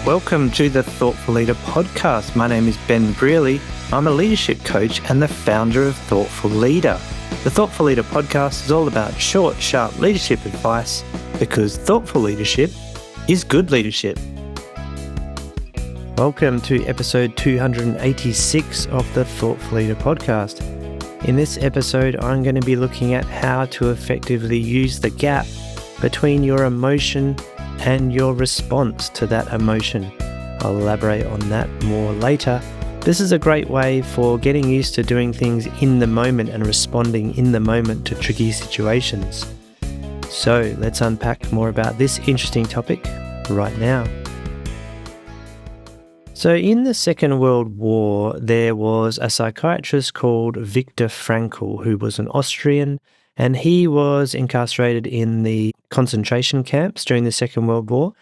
Welcome to the Thoughtful Leader podcast. My name is Ben Brearley. I'm a leadership coach and the founder of Thoughtful Leader. The Thoughtful Leader podcast is all about short, sharp leadership advice because thoughtful leadership is good leadership. Welcome to episode 286 of the Thoughtful Leader podcast. In this episode, I'm going to be looking at how to effectively use the gap between your emotion and your response to that emotion. I'll elaborate on that more later. This is a great way for getting used to doing things in the moment and responding in the moment to tricky situations. So let's unpack more about this interesting topic right now. So in the Second World War, there was a psychiatrist called Viktor Frankl, who was an Austrian, and he was incarcerated in the concentration camps during the Second World War.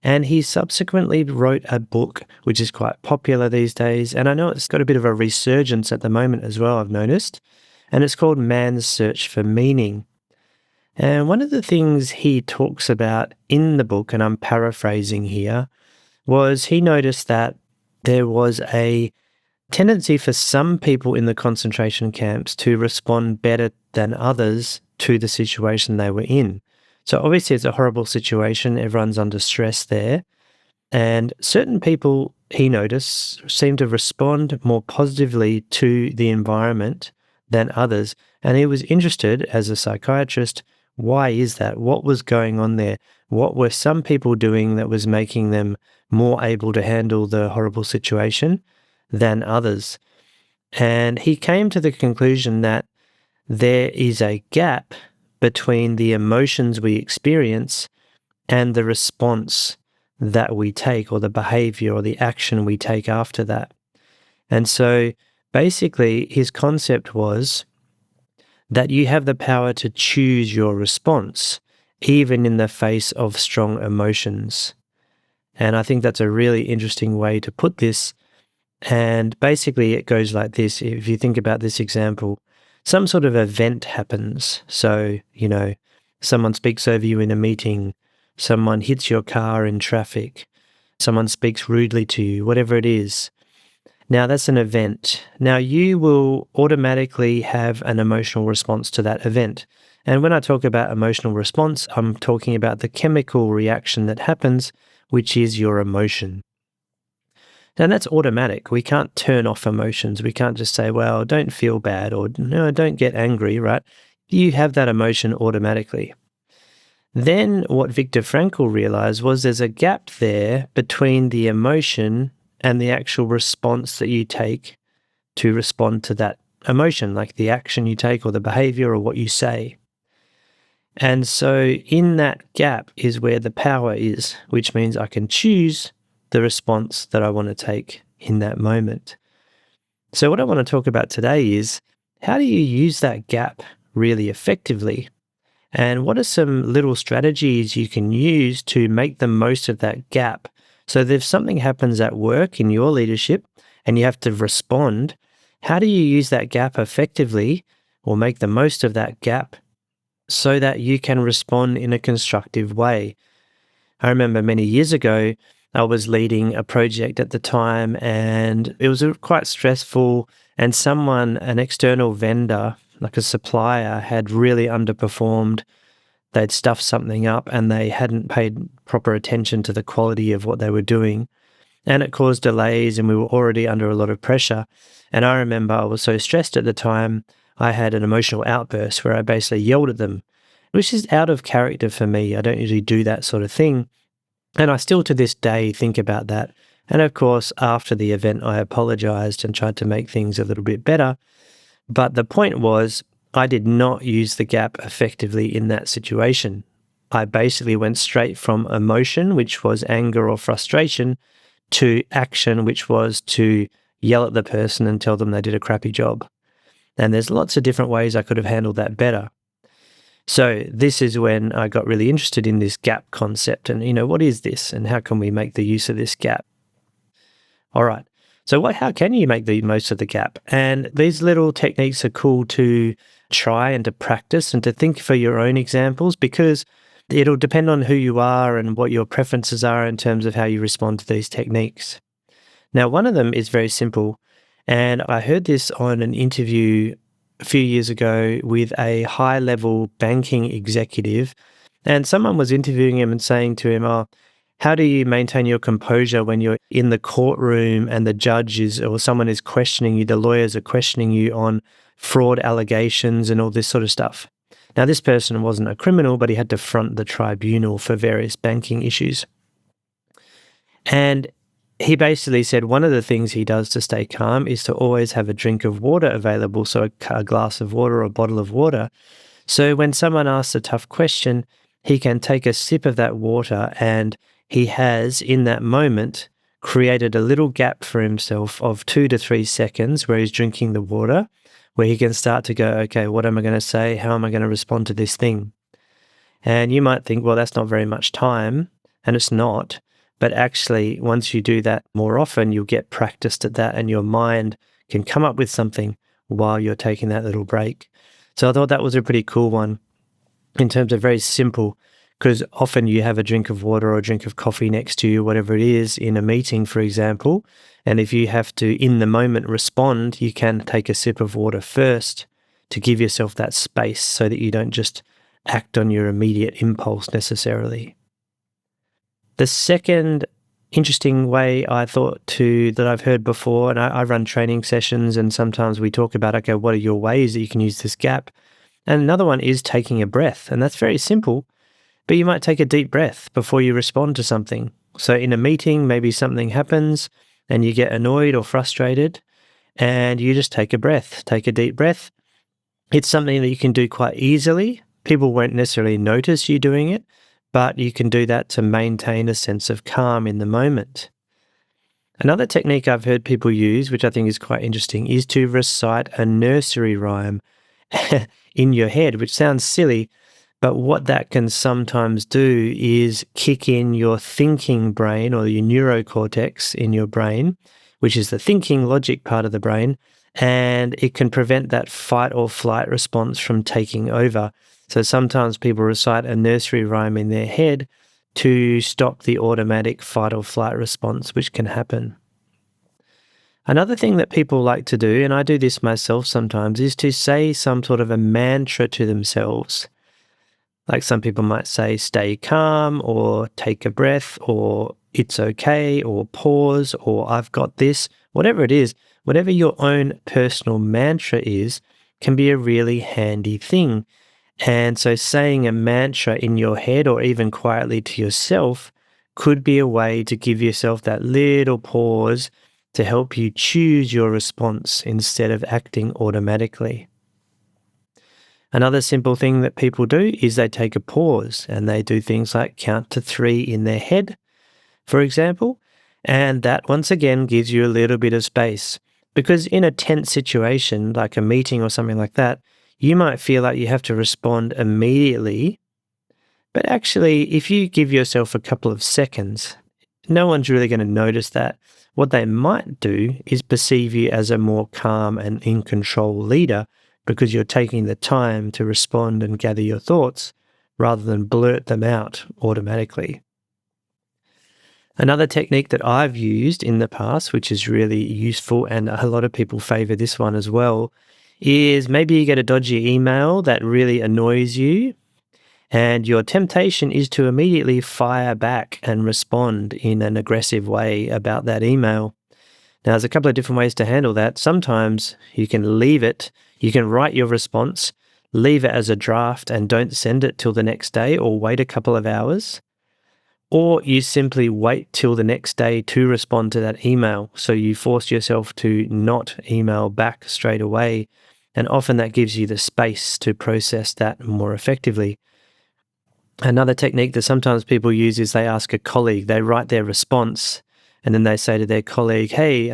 And he subsequently wrote a book, which is quite popular these days. And I know it's got a bit of a resurgence at the moment as well, I've noticed. And it's called Man's Search for Meaning. And one of the things he talks about in the book, and I'm paraphrasing here, was he noticed that there was a tendency for some people in the concentration camps to respond better than others to the situation they were in. So obviously it's a horrible situation, everyone's under stress there, and certain people, he noticed, seem to respond more positively to the environment than others. And he was interested, as a psychiatrist, why is that? What was going on there? What were some people doing that was making them more able to handle the horrible situation than others? And he came to the conclusion that there is a gap between the emotions we experience and the response that we take, or the behavior or the action we take after that. And so basically his concept was that you have the power to choose your response, even in the face of strong emotions. And I think that's a really interesting way to put this. And basically it goes like this. If you think about this example, some sort of event happens. So, someone speaks over you in a meeting, someone hits your car in traffic, someone speaks rudely to you, whatever it is. Now that's an event. Now you will automatically have an emotional response to that event. And when I talk about emotional response, I'm talking about the chemical reaction that happens, which is your emotion. Now that's automatic. We can't turn off emotions. We can't just say, well, don't feel bad, or no, don't get angry, right? You have that emotion automatically. Then what Viktor Frankl realized was there's a gap there between the emotion and the actual response that you take to respond to that emotion, like the action you take or the behavior or what you say. And so in that gap is where the power is, which means I can choose the response that I want to take in that moment. So what I want to talk about today is, how do you use that gap really effectively? And what are some little strategies you can use to make the most of that gap? So if something happens at work in your leadership and you have to respond, how do you use that gap effectively, or make the most of that gap so that you can respond in a constructive way? I remember many years ago, I was leading a project at the time, and it was quite stressful, and an external vendor, like a supplier, had really underperformed. They'd stuffed something up and they hadn't paid proper attention to the quality of what they were doing. And it caused delays, and we were already under a lot of pressure. And I remember I was so stressed at the time, I had an emotional outburst where I basically yelled at them, which is out of character for me. I don't usually do that sort of thing. And I still to this day think about that. And of course, after the event, I apologized and tried to make things a little bit better. But the point was, I did not use the gap effectively in that situation. I basically went straight from emotion, which was anger or frustration, to action, which was to yell at the person and tell them they did a crappy job. And there's lots of different ways I could have handled that better. So this is when I got really interested in this gap concept and, what is this and how can we make the use of this gap? All right. So how can you make the most of the gap? And these little techniques are cool to try and to practice and to think for your own examples, because It'll depend on who you are and what your preferences are in terms of how you respond to these techniques. Now, one of them is very simple, and I heard this on an interview a few years ago with a high-level banking executive, and someone was interviewing him and saying to him, "Oh, how do you maintain your composure when you're in the courtroom and the judge is, or someone is questioning you, the lawyers are questioning you on fraud allegations and all this sort of stuff?" Now, this person wasn't a criminal, but he had to front the tribunal for various banking issues. And he basically said one of the things he does to stay calm is to always have a drink of water available, so a glass of water or a bottle of water. So when someone asks a tough question, he can take a sip of that water, and he has, in that moment, created a little gap for himself of 2 to 3 seconds where he's drinking the water, where he can start to go, okay, what am I going to say? How am I going to respond to this thing? And you might think, well, that's not very much time, and it's not. But actually, once you do that more often, you'll get practiced at that, and your mind can come up with something while you're taking that little break. So I thought that was a pretty cool one in terms of very simple, because often you have a drink of water or a drink of coffee next to you, whatever it is, in a meeting, for example. And if you have to, in the moment, respond, you can take a sip of water first to give yourself that space so that you don't just act on your immediate impulse necessarily. The second interesting way I thought that I've heard before, and I run training sessions, and sometimes we talk about, okay, what are your ways that you can use this gap? And another one is taking a breath, and that's very simple, but you might take a deep breath before you respond to something. So in a meeting, maybe something happens and you get annoyed or frustrated, and you just take a breath, take a deep breath. It's something that you can do quite easily. People won't necessarily notice you doing it, but you can do that to maintain a sense of calm in the moment. Another technique I've heard people use, which I think is quite interesting, is to recite a nursery rhyme in your head, which sounds silly, but what that can sometimes do is kick in your thinking brain, or your neurocortex in your brain, which is the thinking logic part of the brain, and it can prevent that fight or flight response from taking over. So sometimes people recite a nursery rhyme in their head to stop the automatic fight or flight response, which can happen. Another thing that people like to do, and I do this myself sometimes, is to say some sort of a mantra to themselves. Like some people might say, stay calm, or take a breath, or it's okay, or pause, or I've got this. Whatever it is, whatever your own personal mantra is, can be a really handy thing. And so saying a mantra in your head, or even quietly to yourself, could be a way to give yourself that little pause to help you choose your response instead of acting automatically. Another simple thing that people do is they take a pause, and they do things like count to 3 in their head, for example, and that once again gives you a little bit of space. Because in a tense situation, like a meeting or something like that, you might feel like you have to respond immediately, but actually, if you give yourself a couple of seconds, no one's really going to notice that. What they might do is perceive you as a more calm and in control leader, because you're taking the time to respond and gather your thoughts rather than blurt them out automatically. Another technique that I've used in the past, which is really useful, and a lot of people favor this one as well, is maybe you get a dodgy email that really annoys you, and your temptation is to immediately fire back and respond in an aggressive way about that email. Now, there's a couple of different ways to handle that. Sometimes you can leave it, you can write your response, leave it as a draft and don't send it till the next day, or wait a couple of hours. Or you simply wait till the next day to respond to that email. So you force yourself to not email back straight away. And often that gives you the space to process that more effectively. Another technique that sometimes people use is they ask a colleague, they write their response, and then they say to their colleague, hey,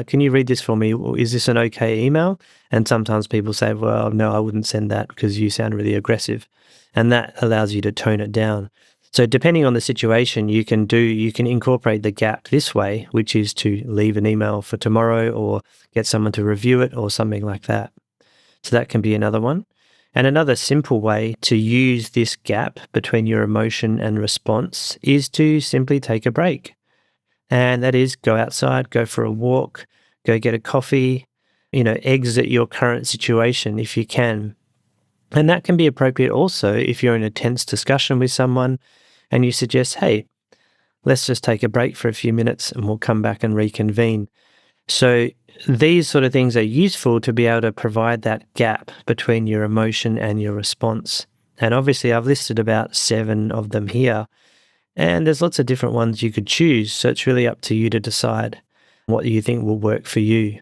can you read this for me? Is this an okay email? And sometimes people say, well, no, I wouldn't send that because you sound really aggressive. And that allows you to tone it down. So depending on the situation, you can incorporate the gap this way, which is to leave an email for tomorrow or get someone to review it or something like that. So that can be another one. And another simple way to use this gap between your emotion and response is to simply take a break. And that is go outside, go for a walk, go get a coffee, exit your current situation if you can. And that can be appropriate also if you're in a tense discussion with someone and you suggest, hey, let's just take a break for a few minutes and we'll come back and reconvene. So these sort of things are useful to be able to provide that gap between your emotion and your response. And obviously I've listed about 7 of them here, and there's lots of different ones you could choose. So it's really up to you to decide what you think will work for you.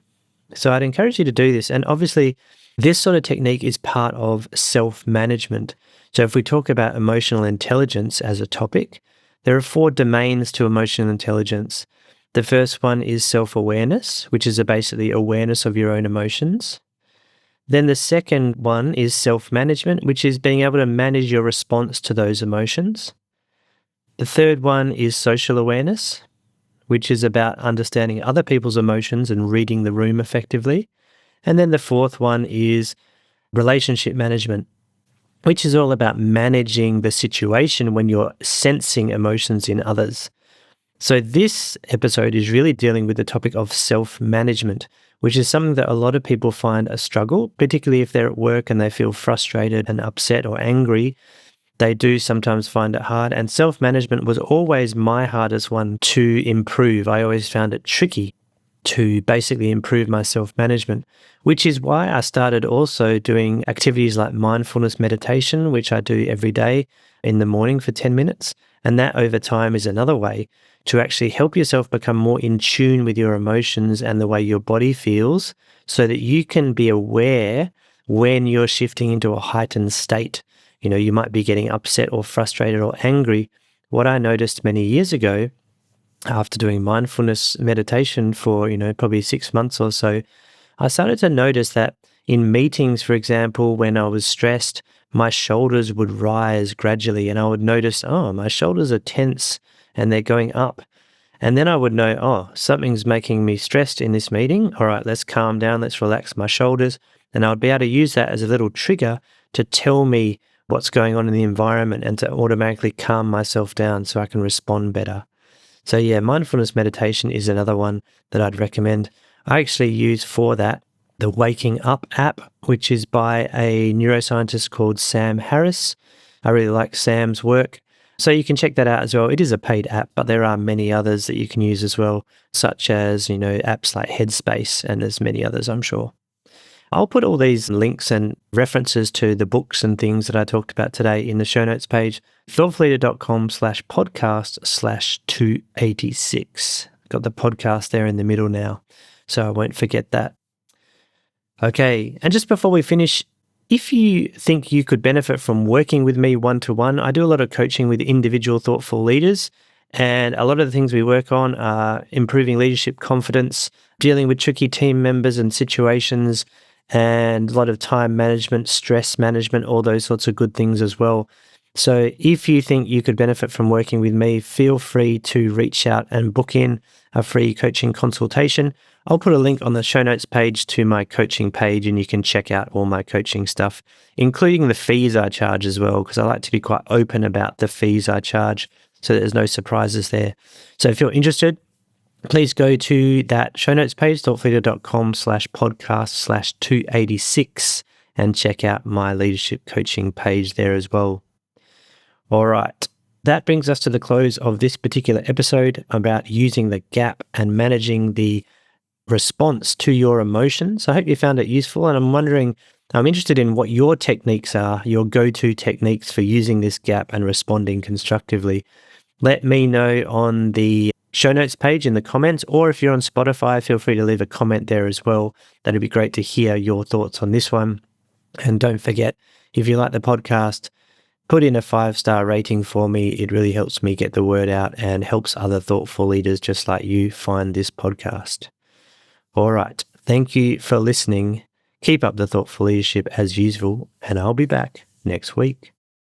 So I'd encourage you to do this. And obviously this sort of technique is part of self-management. So if we talk about emotional intelligence as a topic, there are 4 domains to emotional intelligence. The first one is self-awareness, which is basically awareness of your own emotions. Then the second one is self-management, which is being able to manage your response to those emotions. The third one is social awareness, which is about understanding other people's emotions and reading the room effectively. And then the fourth one is relationship management, which is all about managing the situation when you're sensing emotions in others. So this episode is really dealing with the topic of self-management, which is something that a lot of people find a struggle, particularly if they're at work and they feel frustrated and upset or angry. They do sometimes find it hard. And self-management was always my hardest one to improve. I always found it tricky to basically improve my self-management, which is why I started also doing activities like mindfulness meditation, which I do every day in the morning for 10 minutes. And that over time is another way to actually help yourself become more in tune with your emotions and the way your body feels so that you can be aware when you're shifting into a heightened state. You might be getting upset or frustrated or angry. What I noticed many years ago after doing mindfulness meditation for, probably 6 months or so, I started to notice that in meetings, for example, when I was stressed, my shoulders would rise gradually and I would notice, oh, my shoulders are tense and they're going up. And then I would know, oh, something's making me stressed in this meeting. All right, let's calm down, let's relax my shoulders. And I would be able to use that as a little trigger to tell me what's going on in the environment and to automatically calm myself down so I can respond better. So yeah, mindfulness meditation is another one that I'd recommend. I actually use for that the Waking Up app, which is by a neuroscientist called Sam Harris. I really like Sam's work. So you can check that out as well. It is a paid app, but there are many others that you can use as well, such as, apps like Headspace, and there's many others, I'm sure. I'll put all these links and references to the books and things that I talked about today in the show notes page, thoughtfulleader.com/podcast/286. Got the podcast there in the middle now, so I won't forget that. Okay, and just before we finish, if you think you could benefit from working with me one-to-one, I do a lot of coaching with individual thoughtful leaders, and a lot of the things we work on are improving leadership confidence, dealing with tricky team members and situations, and a lot of time management, stress management, all those sorts of good things as well. So if you think you could benefit from working with me, feel free to reach out and book in a free coaching consultation. I'll put a link on the show notes page to my coaching page and you can check out all my coaching stuff, including the fees I charge as well, because I like to be quite open about the fees I charge so that there's no surprises there. So if you're interested, please go to that show notes page, thoughtleader.com/podcast/286 and check out my leadership coaching page there as well. All right. That brings us to the close of this particular episode about using the gap and managing the response to your emotions. I hope you found it useful, and I'm interested in what your techniques are, your go-to techniques for using this gap and responding constructively. Let me know on the show notes page in the comments, or if you're on Spotify, feel free to leave a comment there as well. That'd be great to hear your thoughts on this one. And don't forget, if you like the podcast, put in a 5-star rating for me. It really helps me get the word out and helps other thoughtful leaders just like you find this podcast. All right. Thank you for listening. Keep up the thoughtful leadership as usual, and I'll be back next week.